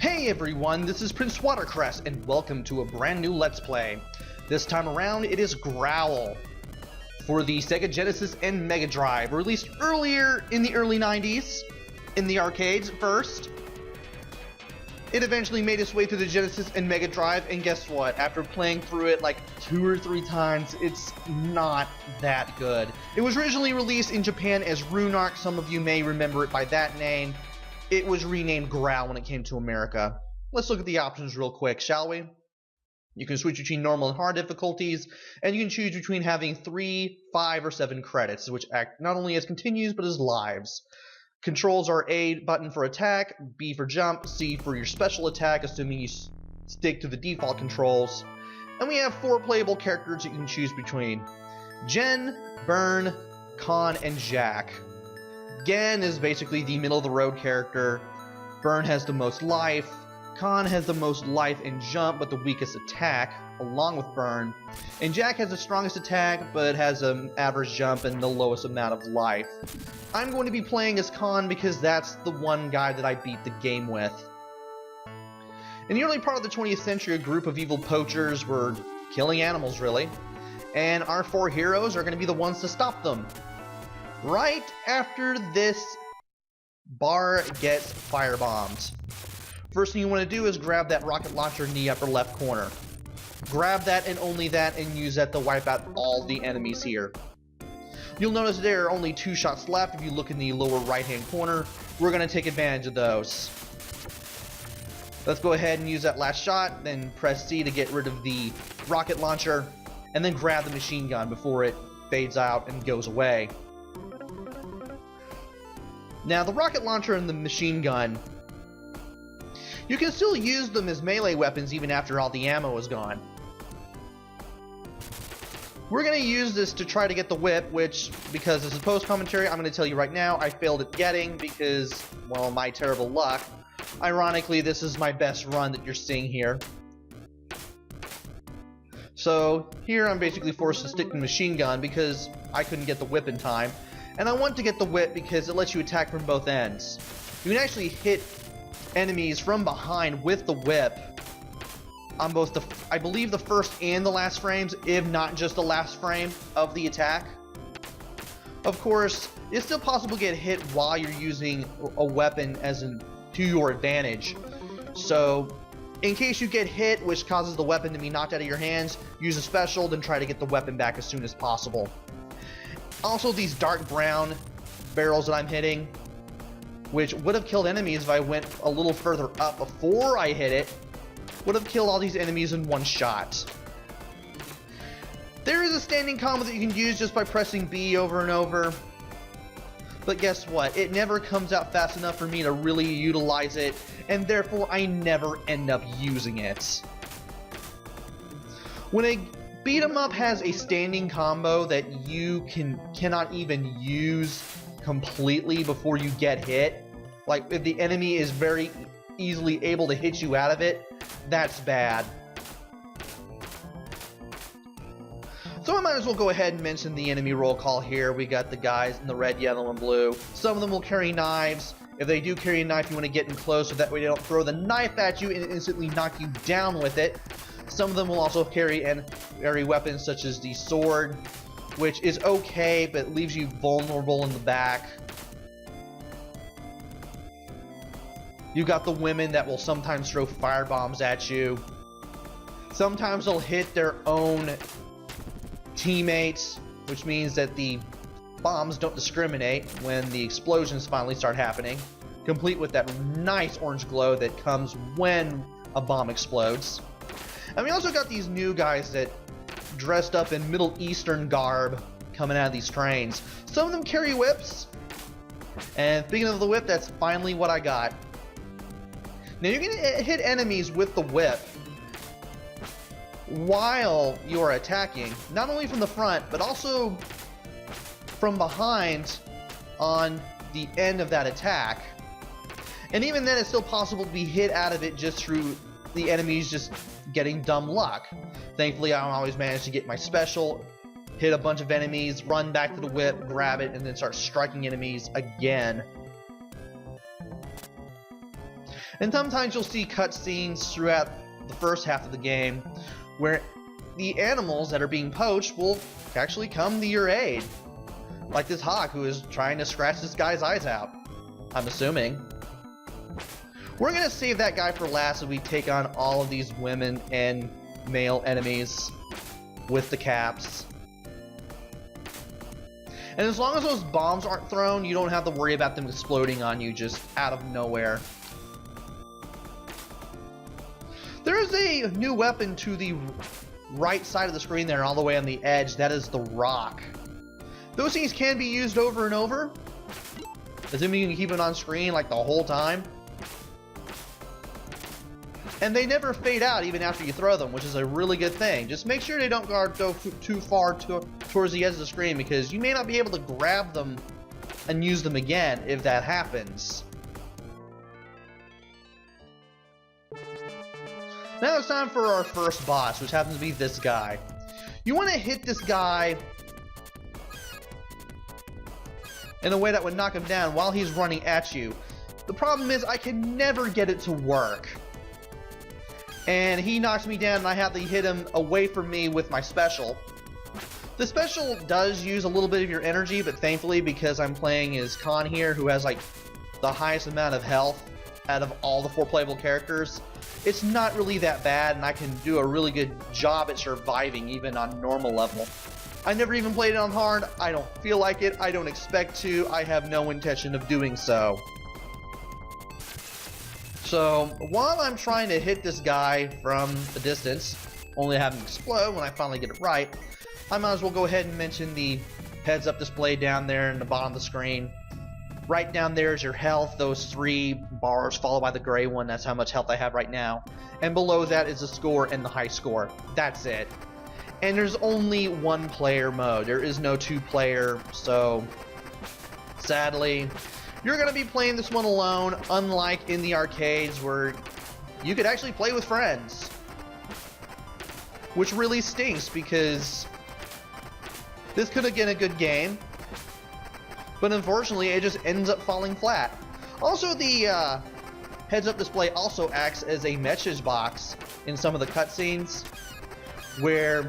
Hey everyone, this is PrinceWatercress and welcome to a brand new Let's Play. This time around it is Growl for the Sega Genesis and Mega Drive, released earlier in the early 90s, in the arcades first. It eventually made its way through the Genesis and Mega Drive, and guess what? After playing through it like 2 or 3 times, it's not that good. It was originally released in Japan as Runark, some of you may remember it by that name. It was renamed Growl when it came to America. Let's look at the options real quick, shall we? You can switch between normal and hard difficulties, and you can choose between having 3, 5, or 7 credits, which act not only as continues, but as lives. Controls are A button for attack, B for jump, C for your special attack, assuming you stick to the default controls. And we have 4 playable characters that you can choose between. Jen, Burn, Con, and Jack. Gen is basically the middle-of-the-road character. Burn has the most life. Con has the most life and jump, but the weakest attack, along with Burn. And Jack has the strongest attack, but has an average jump and the lowest amount of life. I'm going to be playing as Con because that's the one guy that I beat the game with. In the early part of the 20th century, a group of evil poachers were killing animals, really. And our 4 heroes are going to be the ones to stop them. Right after this bar gets firebombed. First thing you want to do is grab that rocket launcher in the upper left corner. Grab that and only that, and use that to wipe out all the enemies here. You'll notice there are only 2 shots left. If you look in the lower right hand corner, we're going to take advantage of those. Let's go ahead and use that last shot, then press C to get rid of the rocket launcher, and then grab the machine gun before it fades out and goes away. Now, the rocket launcher and the machine gun, you can still use them as melee weapons even after all the ammo is gone. We're going to use this to try to get the whip, which, because this is post-commentary, I'm going to tell you right now, I failed at getting because, well, my terrible luck. Ironically, this is my best run that you're seeing here. So, here I'm basically forced to stick to the machine gun because I couldn't get the whip in time. And I want to get the whip because it lets you attack from both ends. You can actually hit enemies from behind with the whip on both the, I believe, the first and the last frames, if not just the last frame of the attack. Of course, it's still possible to get hit while you're using a weapon to your advantage. So, in case you get hit, which causes the weapon to be knocked out of your hands, use a special, then try to get the weapon back as soon as possible. Also, these dark brown barrels that I'm hitting, which would have killed enemies if I went a little further up before I hit it, would have killed all these enemies in one shot. There is a standing combo that you can use just by pressing B over and over, but guess what? It never comes out fast enough for me to really utilize it, and therefore I never end up using it. When a beat 'em up has a standing combo that you cannot even use completely before you get hit, like if the enemy is very easily able to hit you out of it, that's bad. So I might as well go ahead and mention the enemy roll call here. We got the guys in the red, yellow, and blue. Some of them will carry knives. If they do carry a knife, you want to get in close so that way they don't throw the knife at you and instantly knock you down with it. Some of them will also carry weapons such as the sword, which is okay, but leaves you vulnerable in the back. You got the women that will sometimes throw firebombs at you. Sometimes they'll hit their own teammates, which means that the bombs don't discriminate when the explosions finally start happening, complete with that nice orange glow that comes when a bomb explodes. And we also got these new guys that dressed up in Middle Eastern garb coming out of these trains. Some of them carry whips, and speaking of the whip, that's finally what I got. Now you can hit enemies with the whip while you are attacking, not only from the front, but also from behind on the end of that attack. And even then, it's still possible to be hit out of it just through the enemies just getting dumb luck. Thankfully, I always manage to get my special, hit a bunch of enemies, run back to the whip, grab it, and then start striking enemies again. And sometimes you'll see cutscenes throughout the first half of the game where the animals that are being poached will actually come to your aid. Like this hawk who is trying to scratch this guy's eyes out, I'm assuming. We're gonna save that guy for last as we take on all of these women and male enemies with the caps. And as long as those bombs aren't thrown, you don't have to worry about them exploding on you just out of nowhere. There is a new weapon to the right side of the screen there, all the way on the edge. That is the rock. Those things can be used over and over, assuming you can keep it on screen like the whole time. And they never fade out even after you throw them, which is a really good thing. Just make sure they don't go too far towards the edge of the screen, because you may not be able to grab them and use them again if that happens. Now it's time for our first boss, which happens to be this guy. You want to hit this guy in a way that would knock him down while he's running at you. The problem is I can never get it to work. And he knocks me down and I have to hit him away from me with my special. The special does use a little bit of your energy, but thankfully, because I'm playing as Khan here, who has like the highest amount of health out of all the 4 playable characters, it's not really that bad, and I can do a really good job at surviving even on normal level. I never even played it on hard. I don't feel like it. I don't expect to. I have no intention of doing so. So while I'm trying to hit this guy from a distance, only to have him explode when I finally get it right, I might as well go ahead and mention the heads-up display down there in the bottom of the screen. Right down there is your health, those 3 bars followed by the gray one. That's how much health I have right now. And below that is the score and the high score. That's it. And there's only 1 player mode. There is no 2-player, so sadly, you're going to be playing this one alone, unlike in the arcades where you could actually play with friends. Which really stinks, because this could have been a good game, but unfortunately it just ends up falling flat. Also, the heads-up display also acts as a message box in some of the cutscenes where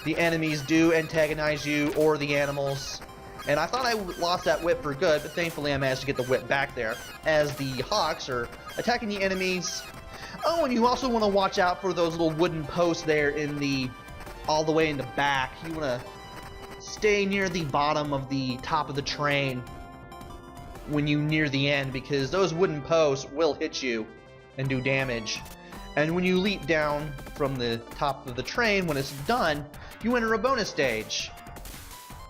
the enemies do antagonize you or the animals. And I thought I lost that whip for good, but thankfully I managed to get the whip back there as the hawks are attacking the enemies. Oh, and you also want to watch out for those little wooden posts there in the all the way in the back. You want to stay near the bottom of the top of the train when you near the end, because those wooden posts will hit you and do damage. And when you leap down from the top of the train, when it's done, you enter a bonus stage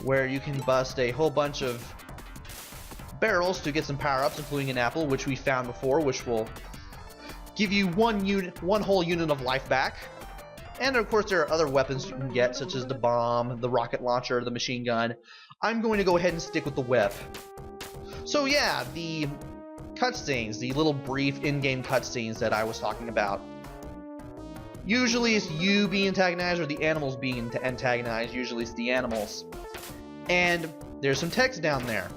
where you can bust a whole bunch of barrels to get some power-ups, including an apple, which we found before, which will give you one whole unit of life back. And of course there are other weapons you can get, such as the bomb, the rocket launcher, the machine gun. I'm going to go ahead and stick with the whip. So yeah, the cutscenes, the little brief in-game cutscenes that I was talking about. Usually it's you being antagonized or the animals being antagonized. Usually it's the animals. And there's some text down there.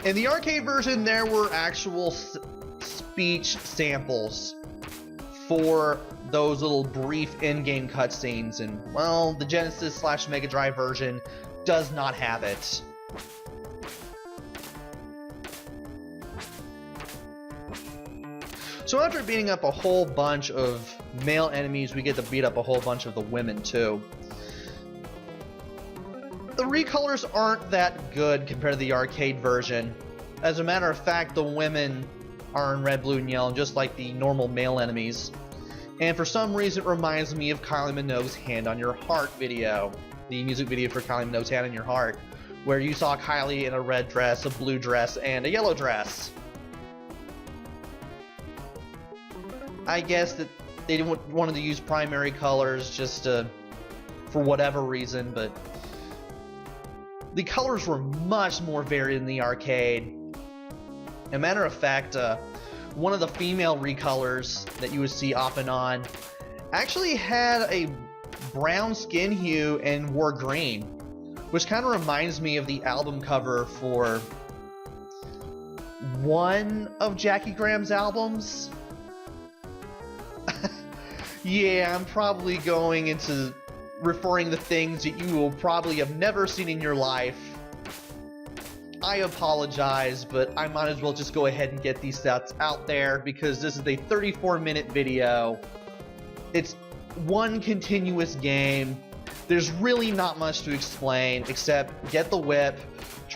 In the arcade version, there were actual speech samples for those little brief in-game cutscenes, and well, the Genesis / Mega Drive version does not have it. So after beating up a whole bunch of male enemies, we get to beat up a whole bunch of the women too. The recolors aren't that good compared to the arcade version. As a matter of fact, the women are in red, blue, and yellow, just like the normal male enemies. And for some reason it reminds me of Kylie Minogue's Hand on Your Heart video. The music video for Kylie Minogue's Hand on Your Heart, where you saw Kylie in a red dress, a blue dress, and a yellow dress. I guess that they wanted to use primary colors just for whatever reason, but the colors were much more varied in the arcade. As a matter of fact, one of the female recolors that you would see off and on actually had a brown skin hue and wore green, which kind of reminds me of the album cover for one of Jackie Graham's albums. Yeah, I'm probably going into referring to things that you will probably have never seen in your life. I apologize, but I might as well just go ahead and get these stats out there because this is a 34-minute video. It's one continuous game. There's really not much to explain except get the whip,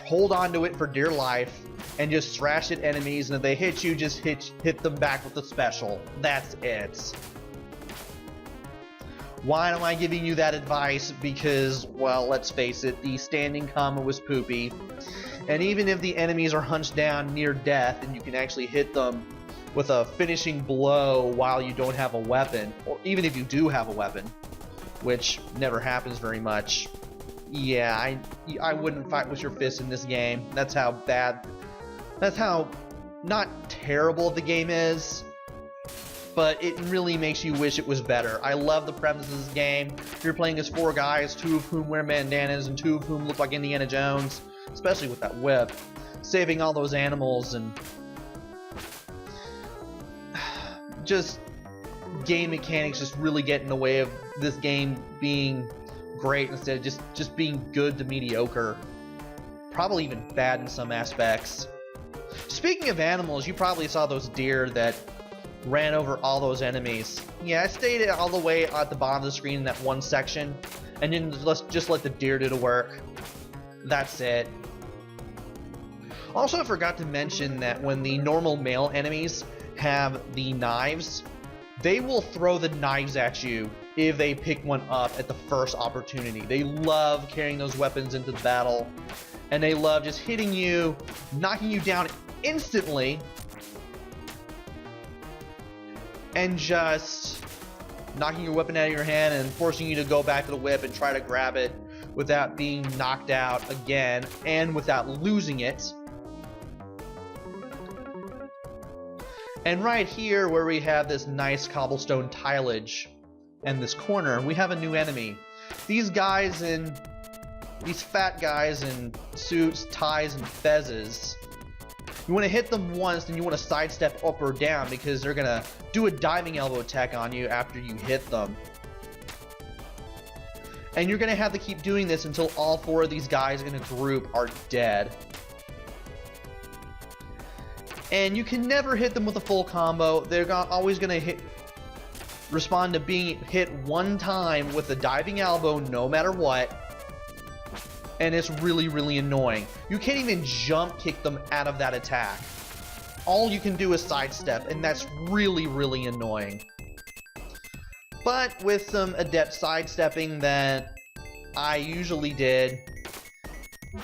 hold on to it for dear life, and just thrash at enemies, and if they hit you, just hit them back with the special. That's it. Why am I giving you that advice? Because, well, let's face it, the standing combo was poopy. And even if the enemies are hunched down near death and you can actually hit them with a finishing blow while you don't have a weapon, or even if you do have a weapon, which never happens very much, yeah, I wouldn't fight with your fists in this game. That's how bad, that's how not terrible the game is, but it really makes you wish it was better. I love the premise of this game. You're playing as 4 guys, 2 of whom wear bandanas and 2 of whom look like Indiana Jones, especially with that whip, saving all those animals, and just game mechanics just really get in the way of this game being great instead of just being good to mediocre. Probably even bad in some aspects. Speaking of animals, you probably saw those deer that ran over all those enemies. Yeah, I stayed all the way at the bottom of the screen in that one section, and then just let the deer do the work. That's it. Also, I forgot to mention that when the normal male enemies have the knives, they will throw the knives at you if they pick one up at the first opportunity. They love carrying those weapons into the battle, and they love just hitting you, knocking you down instantly, and just knocking your weapon out of your hand and forcing you to go back to the whip and try to grab it without being knocked out again and without losing it. And right here, where we have this nice cobblestone tilage and this corner, we have a new enemy. These fat guys in suits, ties, and fezzes. You want to hit them once, then you want to sidestep up or down because they're gonna do a diving elbow attack on you after you hit them. And you're gonna have to keep doing this until all 4 of these guys in a group are dead. And you can never hit them with a full combo. They're always gonna respond to being hit one time with a diving elbow no matter what. And it's really, really annoying. You can't even jump kick them out of that attack. All you can do is sidestep, and that's really, really annoying. But with some adept sidestepping that I usually did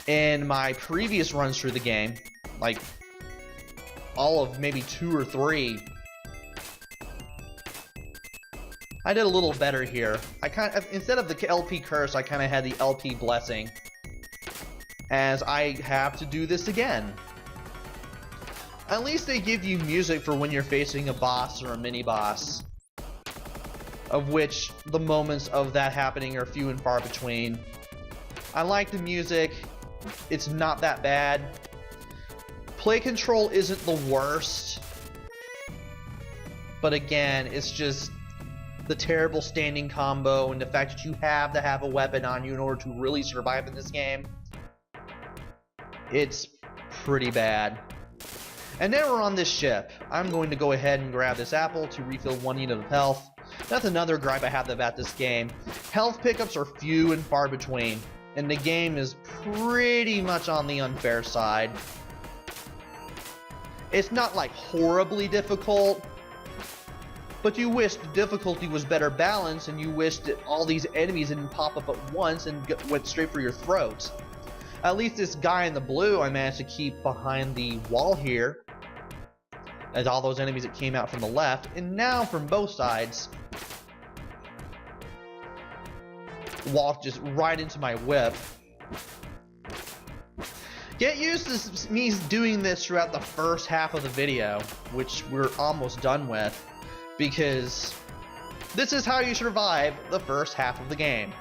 in my previous runs through the game, like all of maybe 2 or 3, I did a little better here. I instead of the LP curse, I kind of had the LP blessing, as I have to do this again. At least they give you music for when you're facing a boss or a mini-boss, of which the moments of that happening are few and far between. I like the music. It's not that bad. Play control isn't the worst, but again, it's just the terrible standing combo and the fact that you have to have a weapon on you in order to really survive in this game. It's pretty bad. And now we're on this ship. I'm going to go ahead and grab this apple to refill 1 unit of health. That's another gripe I have about this game. Health pickups are few and far between, and the game is pretty much on the unfair side. It's not like horribly difficult, but you wish the difficulty was better balanced, and you wish that all these enemies didn't pop up at once and went straight for your throat. At least this guy in the blue I managed to keep behind the wall here, as all those enemies that came out from the left, and now from both sides walk just right into my whip. Get used to me doing this throughout the first half of the video, which we're almost done with, because this is how you survive the first half of the game.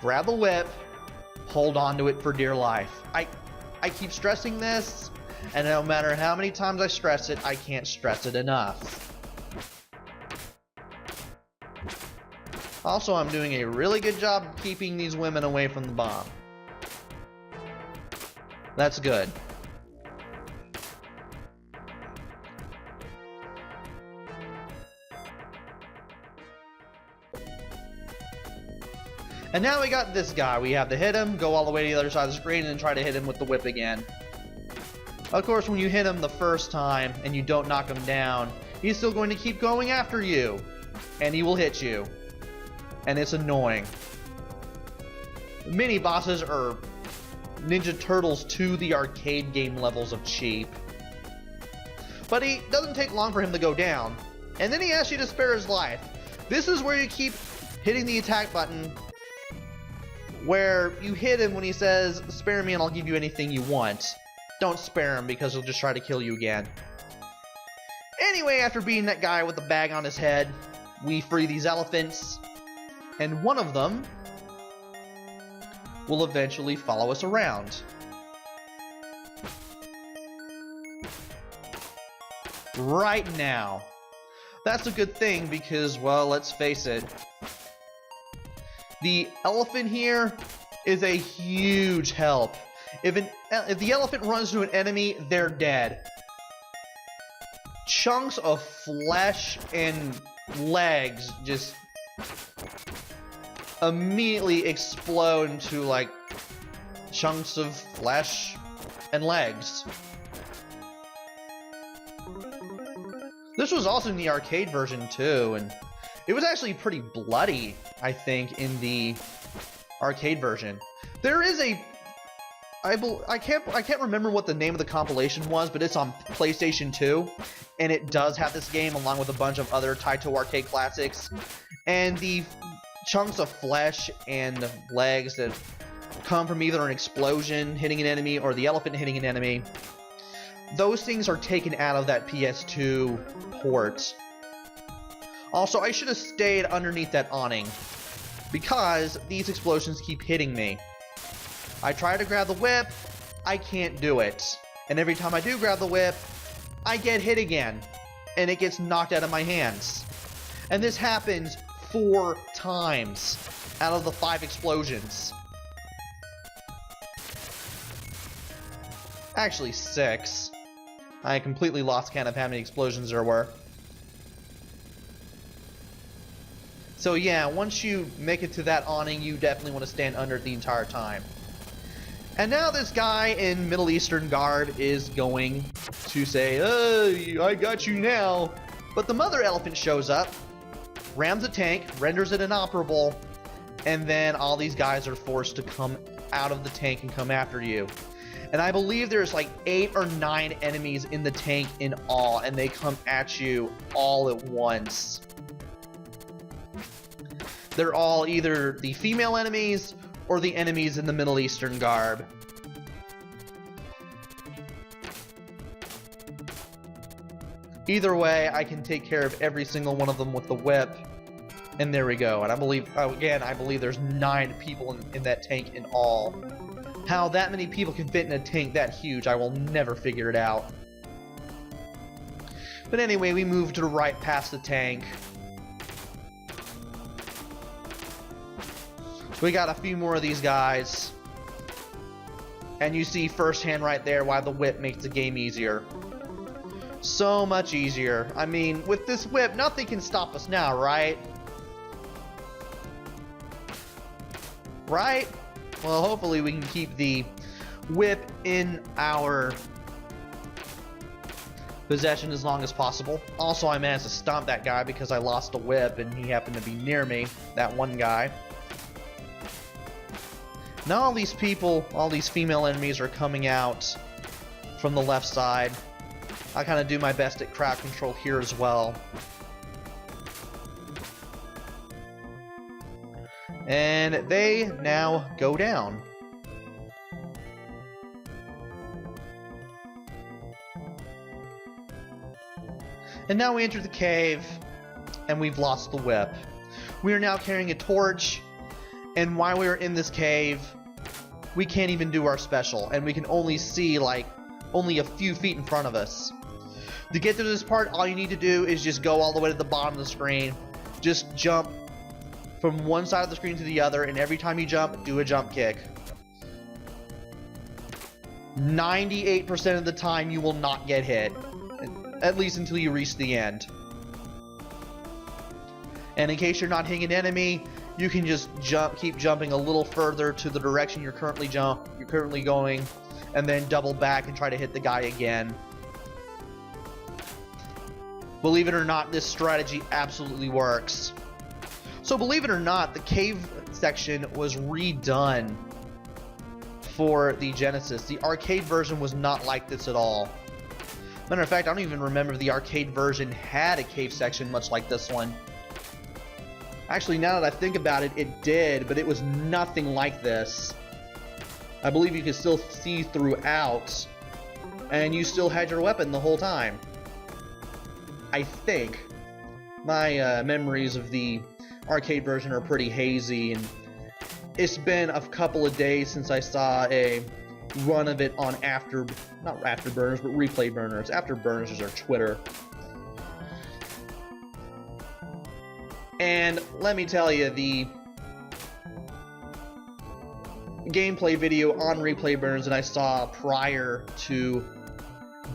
Grab the whip, hold on to it for dear life. I keep stressing this And no matter how many times I stress it, I can't stress it enough. Also, I'm doing a really good job of keeping these women away from the bomb. That's good. And now we got this guy. We have to hit him, go all the way to the other side of the screen, and then try to hit him with the whip again. Of course, when you hit him the first time and you don't knock him down, he's still going to keep going after you. And he will hit you. And it's annoying. Mini bosses are Ninja Turtles to the arcade game levels of cheap. But he doesn't take long for him to go down. And then he asks you to spare his life. This is where you keep hitting the attack button, where you hit him when he says, "Spare me and I'll give you anything you want." Don't spare him because he'll just try to kill you again. Anyway, after beating that guy with the bag on his head, we free these elephants, and one of them will eventually follow us around. Right now. That's a good thing because, well, let's face it, the elephant here is a huge help. If the elephant runs to an enemy, they're dead. Chunks of flesh and legs just immediately explode into like chunks of flesh and legs. This was also in the arcade version too, and it was actually pretty bloody, I think, in the arcade version. There is a I can't remember what the name of the compilation was, but it's on PlayStation 2, and it does have this game along with a bunch of other Taito arcade classics. And the chunks of flesh and legs that come from either an explosion hitting an enemy or the elephant hitting an enemy, those things are taken out of that PS2 port. Also, I should have stayed underneath that awning, because these explosions keep hitting me. I try to grab the whip, I can't do it. And every time I do grab the whip, I get hit again, and it gets knocked out of my hands. And this happens 4 times out of the 5 explosions. Actually 6. I completely lost count of how many explosions there were. So yeah, once you make it to that awning, you definitely want to stand under it the entire time. And now this guy in Middle Eastern garb is going to say, "Hey, I got you now." But the mother elephant shows up, rams a tank, renders it inoperable, and then all these guys are forced to come out of the tank and come after you. And I believe there's like 8 or 9 enemies in the tank in all, and they come at you all at once. They're all either the female enemies or the enemies in the Middle Eastern garb. Either way, I can take care of every single one of them with the whip. And there we go. And I believe, again, I believe there's 9 people in that tank in all. How that many people can fit in a tank that huge, I will never figure it out. But anyway, we move to the right past the tank. We got a few more of these guys. And you see firsthand right there why the whip makes the game easier. So much easier. I mean, with this whip, nothing can stop us now, right? Right? Well, hopefully we can keep the whip in our possession as long as possible. Also, I managed to stomp that guy because I lost a whip and he happened to be near me, that one guy. Now all these people, all these female enemies are coming out from the left side. I kind of do my best at crowd control here as well. And they now go down. And now we enter the cave, and we've lost the whip. We are now carrying a torch, and while we are in this cave, we can't even do our special, and we can only see like only a few feet in front of us. To get to this part, all you need to do is just go all the way to the bottom of the screen. Just jump from one side of the screen to the other, and every time you jump, do a jump kick. 98% of the time you will not get hit, at least until you reach the end. And in case you're not hitting an enemy, you can just keep jumping a little further to the direction you're currently going, and then double back and try to hit the guy again. Believe it or not, this strategy absolutely works. So believe it or not, the cave section was redone for the Genesis. The arcade version was not like this at all. Matter of fact, I don't even remember if the arcade version had a cave section much like this one. Actually, now that I think about it, it did, but it was nothing like this. I believe you could still see throughout, and you still had your weapon the whole time. I think. My memories of the arcade version are pretty hazy, and it's been a couple of days since I saw a run of it on not Afterburners, but Replay Burners. Afterburners is our Twitter. And let me tell you, the gameplay video on Replay Burners that I saw prior to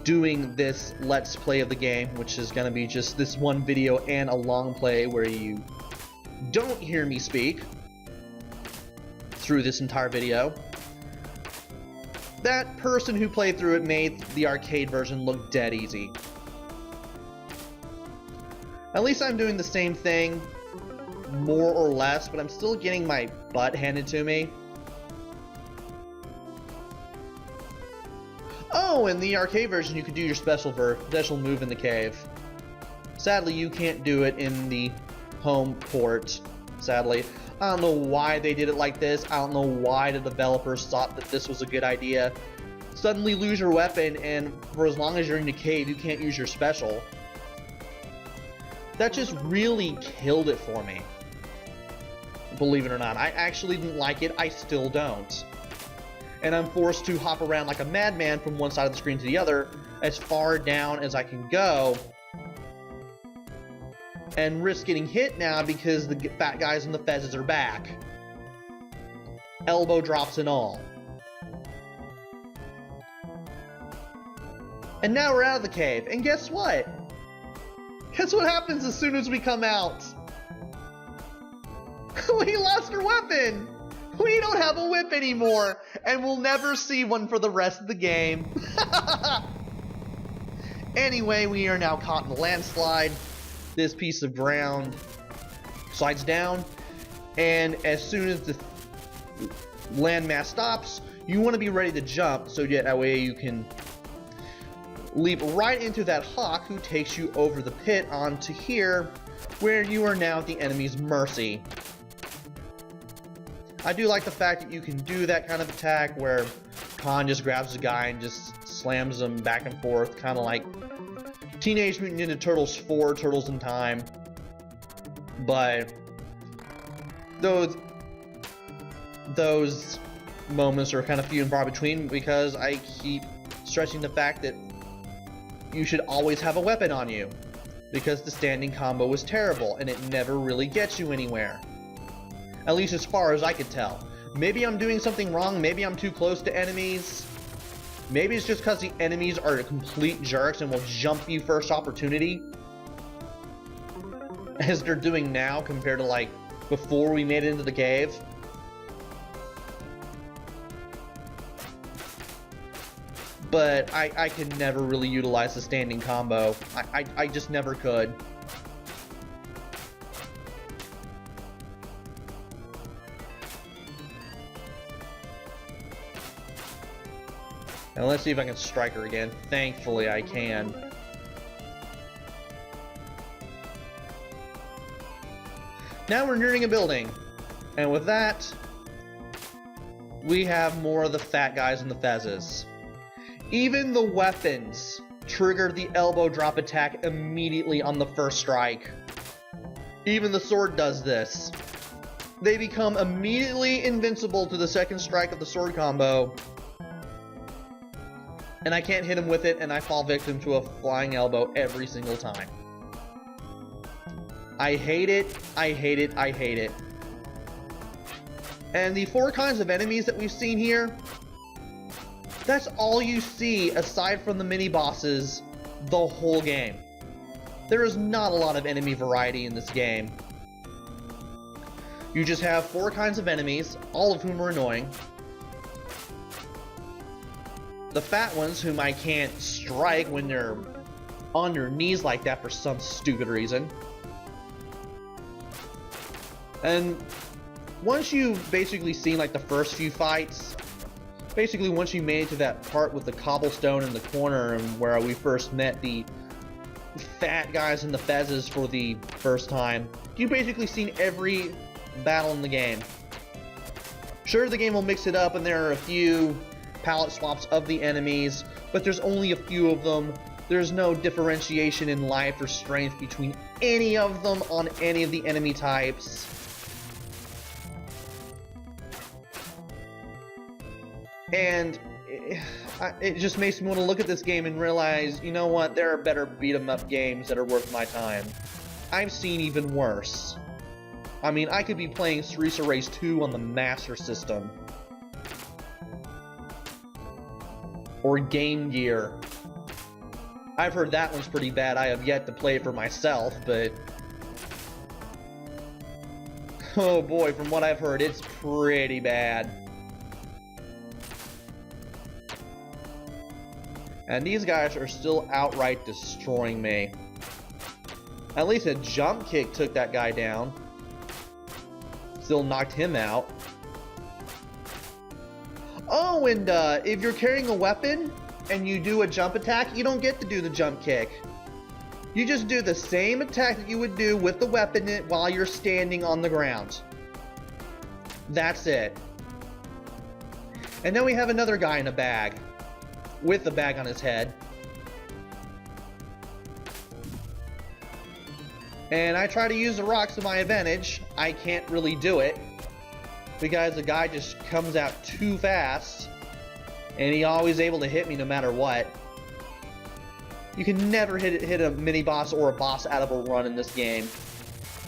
doing this Let's Play of the game, which is going to be just this one video and a long play where you don't hear me speak through this entire video. That person who played through it made the arcade version look dead easy. At least I'm doing the same thing, more or less, but I'm still getting my butt handed to me. Oh, in the arcade version you could do your special move in the cave. Sadly, you can't do it in the home port, sadly. I don't know why they did it like this. I don't know why the developers thought that this was a good idea. Suddenly lose your weapon, and for as long as you're in the cave, you can't use your special. That just really killed it for me. Believe it or not, I actually didn't like it. I still don't. And I'm forced to hop around like a madman from one side of the screen to the other, as far down as I can go, and risk getting hit now because the fat guys and the fezzes are back. Elbow drops and all. And now we're out of the cave, and guess what? Guess what happens as soon as we come out? We lost our weapon! We don't have a whip anymore, and we'll never see one for the rest of the game. Anyway, we are now caught in a landslide. This piece of ground slides down, and as soon as the landmass stops, you want to be ready to jump, so that way you can leap right into that hawk who takes you over the pit onto here, where you are now at the enemy's mercy. I do like the fact that you can do that kind of attack where Khan just grabs the guy and just slams them back and forth, kind of like Teenage Mutant Ninja Turtles 4, Turtles in Time. But those moments are kind of few and far between, because I keep stressing the fact that you should always have a weapon on you, because the standing combo was terrible and it never really gets you anywhere. At least as far as I could tell. Maybe I'm doing something wrong, maybe I'm too close to enemies. Maybe it's just because the enemies are complete jerks and will jump you first opportunity, as they're doing now compared to like before we made it into the cave. But I could never really utilize the standing combo. I just never could. Now let's see if I can strike her again. Thankfully I can. Now we're nearing a building. And with that, we have more of the fat guys and the fezzes. Even the weapons trigger the elbow drop attack immediately on the first strike. Even the sword does this. They become immediately invincible to the second strike of the sword combo. And I can't hit him with it, and I fall victim to a flying elbow every single time. I hate it, I hate it, I hate it. And the 4 kinds of enemies that we've seen here, that's all you see aside from the mini-bosses the whole game. There is not a lot of enemy variety in this game. You just have 4 kinds of enemies, all of whom are annoying. The fat ones, whom I can't strike when they're on their knees like that for some stupid reason. And once you've basically seen like the first few fights, basically once you made it to that part with the cobblestone in the corner and where we first met the fat guys and the fezzes for the first time, you've basically seen every battle in the game. Sure, the game will mix it up and there are a few palette swaps of the enemies, but there's only a few of them. There's no differentiation in life or strength between any of them on any of the enemy types. And it just makes me want to look at this game and realize, you know what, there are better beat-em-up games that are worth my time. I've seen even worse. I mean, I could be playing Streets Race 2 on the Master System. Or Game Gear. I've heard that one's pretty bad. I have yet to play it for myself, but... oh boy, from what I've heard, it's pretty bad. And these guys are still outright destroying me. At least a jump kick took that guy down. Still knocked him out. Oh, and if you're carrying a weapon and you do a jump attack, you don't get to do the jump kick. You just do the same attack that you would do with the weapon while you're standing on the ground. That's it. And then we have another guy in a bag, with the bag on his head. And I try to use the rocks to my advantage. I can't really do it, because the guy just comes out too fast, and he's always able to hit me no matter what. You can never hit a mini-boss or a boss out of a run in this game,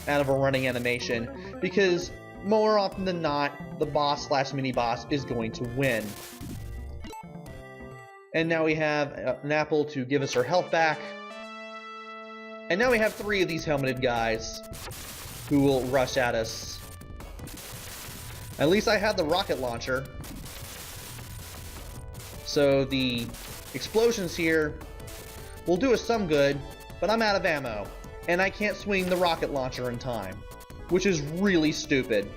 out of a running animation, because more often than not, the boss slash mini-boss is going to win. And now we have an apple to give us our health back. And now we have 3 of these helmeted guys who will rush at us. At least I had the rocket launcher. So the explosions here will do us some good, but I'm out of ammo. And I can't swing the rocket launcher in time, which is really stupid.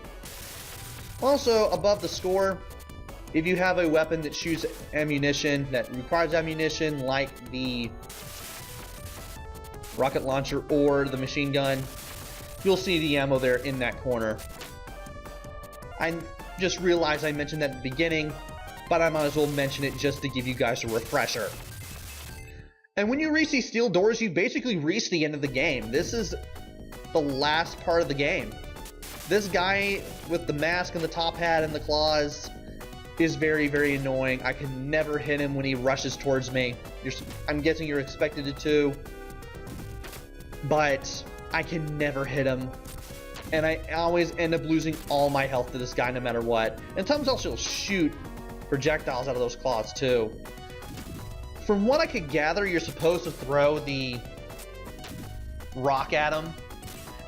Also, above the score, if you have a weapon that shoots ammunition, that requires ammunition, like the rocket launcher or the machine gun, you'll see the ammo there in that corner. I just realized I mentioned that at the beginning, but I might as well mention it just to give you guys a refresher. And when you reach these steel doors, you basically reach the end of the game. This is the last part of the game. This guy with the mask and the top hat and the claws is very, very annoying. I can never hit him when he rushes towards me. I'm guessing you're expected to, but I can never hit him. And I always end up losing all my health to this guy no matter what. And sometimes I'll still shoot projectiles out of those claws too. From what I could gather, you're supposed to throw the rock at him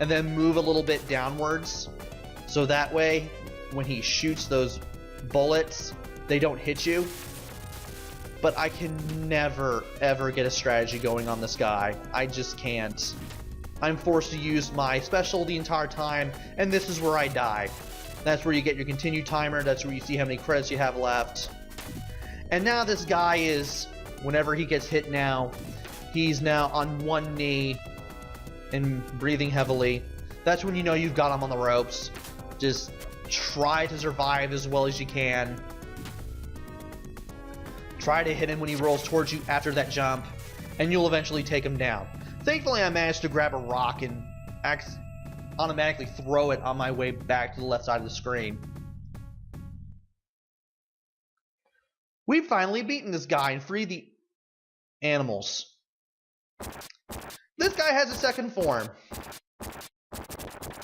and then move a little bit downwards, so that way when he shoots those bullets, they don't hit you. But I can never ever get a strategy going on this guy. I just can't. I'm forced to use my special the entire time, and this is where I die. That's where you get your continue timer. That's where you see how many credits you have left. And now this guy is, whenever he gets hit now, he's now on one knee and breathing heavily. That's when you know you've got him on the ropes. Just try to survive as well as you can. Try to hit him when he rolls towards you after that jump, and you'll eventually take him down. Thankfully, I managed to grab a rock and automatically throw it on my way back to the left side of the screen. We've finally beaten this guy and freed the animals. This guy has a second form.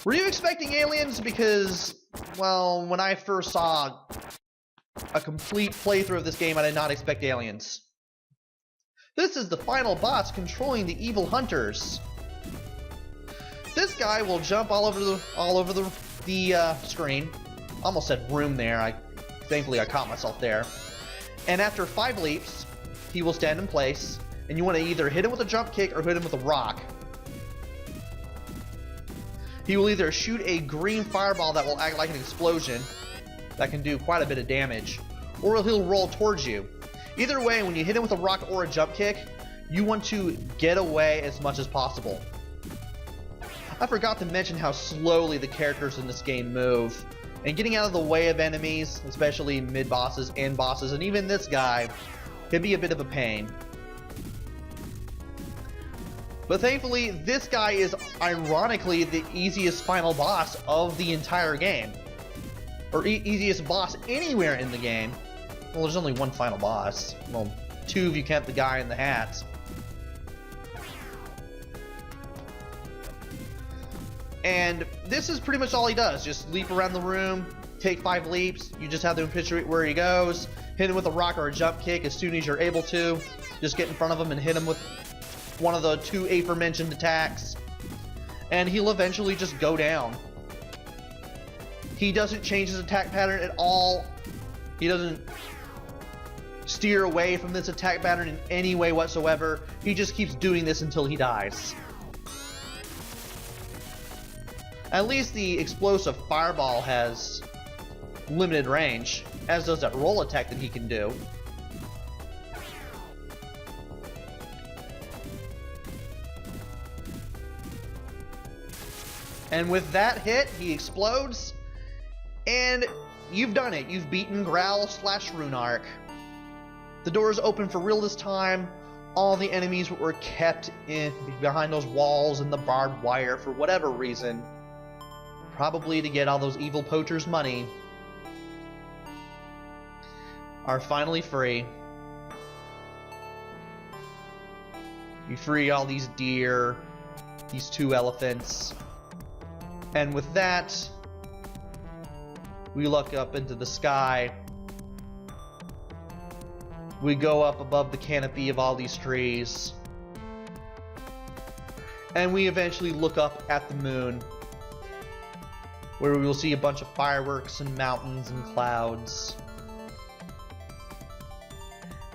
Were you expecting aliens? Because, well, when I first saw a complete playthrough of this game, I did not expect aliens. This is the final boss controlling the evil hunters. This guy will jump all over the screen. Almost said room there. Thankfully I caught myself there. And after 5 leaps, he will stand in place, and you want to either hit him with a jump kick or hit him with a rock. He will either shoot a green fireball that will act like an explosion that can do quite a bit of damage, or he'll roll towards you. Either way, when you hit him with a rock or a jump kick, you want to get away as much as possible. I forgot to mention how slowly the characters in this game move, and getting out of the way of enemies, especially mid-bosses and bosses, and even this guy, can be a bit of a pain. But thankfully, this guy is ironically the easiest final boss of the entire game. Or easiest boss anywhere in the game. Well, there's only one final boss. Well, 2 if you count the guy in the hat. And this is pretty much all he does. Just leap around the room, take 5 leaps. You just have to picture where he goes. Hit him with a rock or a jump kick as soon as you're able to. Just get in front of him and hit him with one of the 2 aforementioned attacks. And he'll eventually just go down. He doesn't change his attack pattern at all. He doesn't steer away from this attack pattern in any way whatsoever. He just keeps doing this until he dies. At least the explosive fireball has limited range, as does that roll attack that he can do. And with that hit, he explodes, and you've done it. You've beaten Growl / Runark. The door is open for real this time. All the enemies were kept in behind those walls and the barbed wire for whatever reason. Probably to get all those evil poachers' money. Are finally free. You free all these deer, these 2 elephants. And with that, we look up into the sky. We go up above the canopy of all these trees. And we eventually look up at the moon, where we will see a bunch of fireworks and mountains and clouds.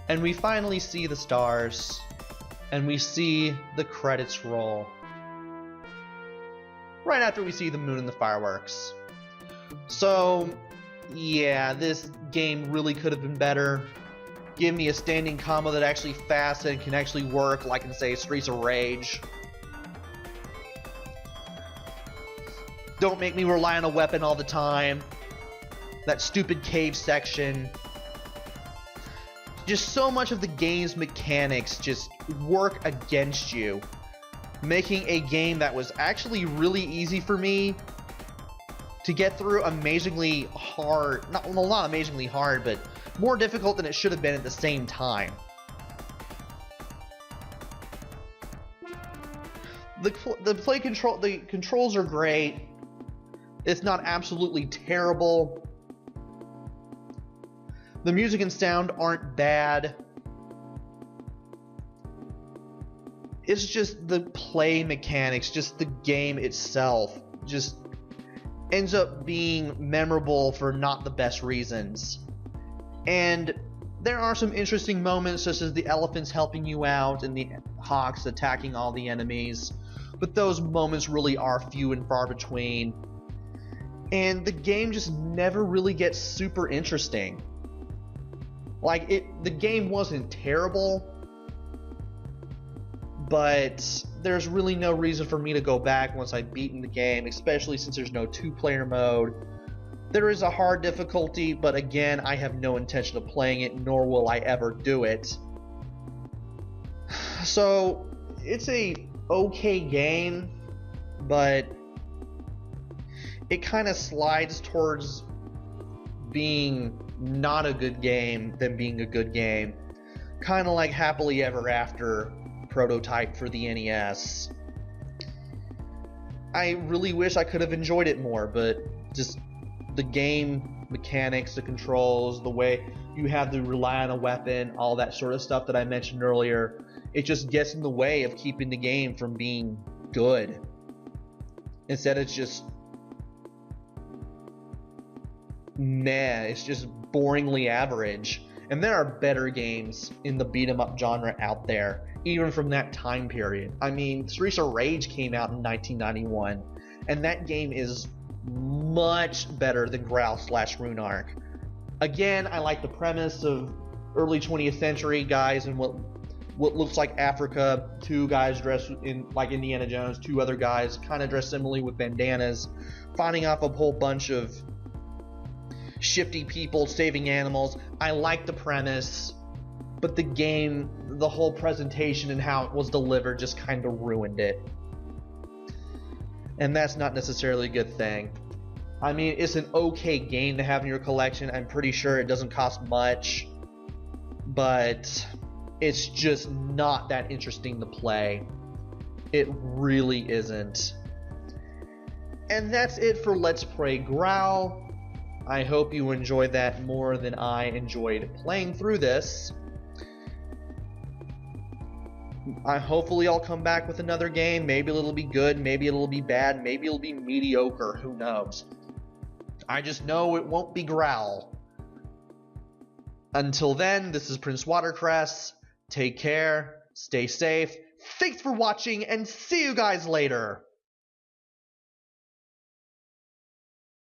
And we finally see the stars, and we see the credits roll. Right after we see the moon and the fireworks. So, yeah, this game really could have been better. Give me a standing combo that actually fast and can actually work, like in, say, Streets of Rage. Don't make me rely on a weapon all the time. That stupid cave section. Just so much of the game's mechanics just work against you, making a game that was actually really easy for me to get through amazingly hard. Not amazingly hard, but more difficult than it should have been at the same time. The controls are great. It's not absolutely terrible. The music and sound aren't bad. It's just the play mechanics, just the game itself, just ends up being memorable for not the best reasons. And there are some interesting moments, such as the elephants helping you out and the hawks attacking all the enemies, but those moments really are few and far between. And the game just never really gets super interesting. The game wasn't terrible, but there's really no reason for me to go back once I've beaten the game, especially since there's no 2-player mode. There is a hard difficulty, but again, I have no intention of playing it, nor will I ever do it. So, it's a okay game, but it kind of slides towards being not a good game than being a good game. Kind of like Happily Ever After prototype for the NES. I really wish I could have enjoyed it more, but just the game mechanics, the controls, the way you have to rely on a weapon, all that sort of stuff that I mentioned earlier, it just gets in the way of keeping the game from being good. Instead, it's just meh, it's just boringly average. And there are better games in the beat-em-up genre out there, even from that time period. I mean, Streets of Rage came out in 1991, and that game is much better than Growl / Rune Arc. Again, I like the premise of early 20th century guys in what looks like Africa, two guys dressed in like Indiana Jones, two other guys kind of dressed similarly with bandanas, fighting off a whole bunch of shifty people, saving animals. I like the premise, but the game, the whole presentation and how it was delivered just kind of ruined it. And that's not necessarily a good thing. I mean, it's an okay game to have in your collection. I'm pretty sure it doesn't cost much, but it's just not that interesting to play. It really isn't. And that's it for Let's Play Growl. I hope you enjoyed that more than I enjoyed playing through this. Hopefully I'll come back with another game. Maybe it'll be good, maybe it'll be bad, maybe it'll be mediocre, who knows. I just know it won't be Growl. Until then, this is PrinceWatercress. Take care, stay safe, thanks for watching, and see you guys later!